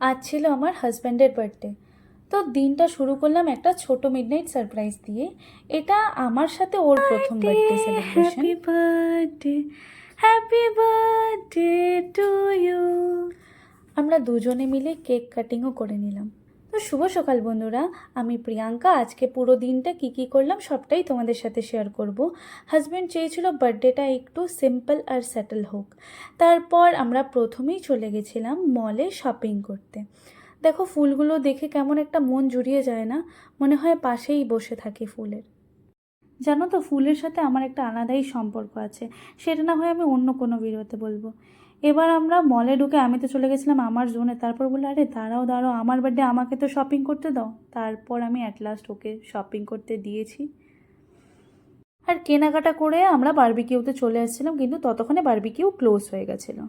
আজ ছিল আমার হাজব্যান্ডের বার্থডে। তো দিনটা শুরু করলাম একটা ছোট মিডনাইট সারপ্রাইজ দিয়ে। এটা আমার সাথে ওর প্রথম birthday celebration. Happy birthday, happy birthday to you. আমরা দুজনে মিলে কেক কাটিংও করে নিলাম। তো শুভ সকাল বন্ধুরা, আমি প্রিয়াঙ্কা। আজকে পুরো দিনটা কি করলাম সবটাই তোমাদের সাথে শেয়ার করব। হাজব্যান্ড চেয়েছিল বার্থডেটা একটু সিম্পল আর সেটেল হোক। তারপর আমরা প্রথমেই চলে গেছিলাম মলে শপিং করতে। দেখো ফুলগুলো দেখে কেমন একটা মন জুড়িয়ে যায় না, মনে হয় পাশেই বসে থাকি ফুলের। জানো তো, ফুলের সাথে আমার একটা আলাদাই সম্পর্ক আছে, সেটা না হয় আমি অন্য কোনো ভিডিওতে বলবো। এবার আমরা মলে ঢুকে আমি তো চলে গেছিলাম আমার জোনে। তারপর বললো, আরে দাঁড়াও দাঁড়াও, আমার বার্থডে, আমাকে তো শপিং করতে দাও। তারপর আমি অ্যাট লাস্ট ওকে শপিং করতে দিয়েছি। আর কেনাকাটা করে আমরা বারবিকিউতে চলে আসছিলাম, কিন্তু ততক্ষণে বারবিকিউ ক্লোজ হয়ে গেছিলো।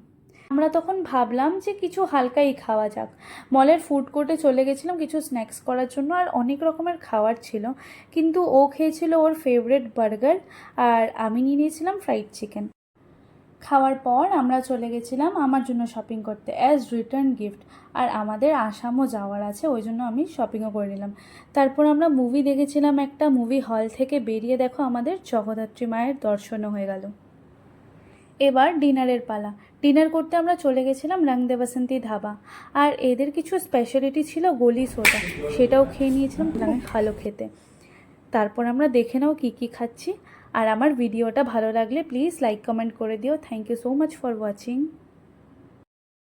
আমরা তখন ভাবলাম যে কিছু হালকাই খাওয়া যাক। মলের ফুড কোর্টে চলে গেছিলাম কিছু স্ন্যাক্স করার জন্য, আর অনেক রকমের খাবার ছিল। কিন্তু ও খেয়েছিল ওর ফেভারিট বার্গার, আর আমি নিয়ে নিয়েছিলাম ফ্রাইড চিকেন। খাওয়ার পর আমরা চলে গেছিলাম আমার জন্য শপিং করতে অ্যাজ রিটার্ন গিফট। আর আমাদের আসামও যাওয়ার আছে, ওই জন্য আমি শপিংও করে নিলাম। তারপর আমরা মুভি দেখেছিলাম একটা, মুভি হল থেকে বেরিয়ে দেখো আমাদের জগদ্ধাত্রী মায়ের দর্শনও হয়ে গেল। এবার ডিনারের পালা। ডিনার করতে আমরা চলে গেছিলাম রং দে বাসন্তী ধাবা। আর এদের কিছু স্পেশালিটি ছিল গলি সোডা, সেটাও খেয়ে নিয়েছিলাম, ভালো খেতে। তারপর আমরা দেখে নাও কী খাচ্ছি। আর আমার ভিডিওটা ভালো লাগলে প্লিজ লাইক কমেন্ট করে দিও। Thank you so much for watching.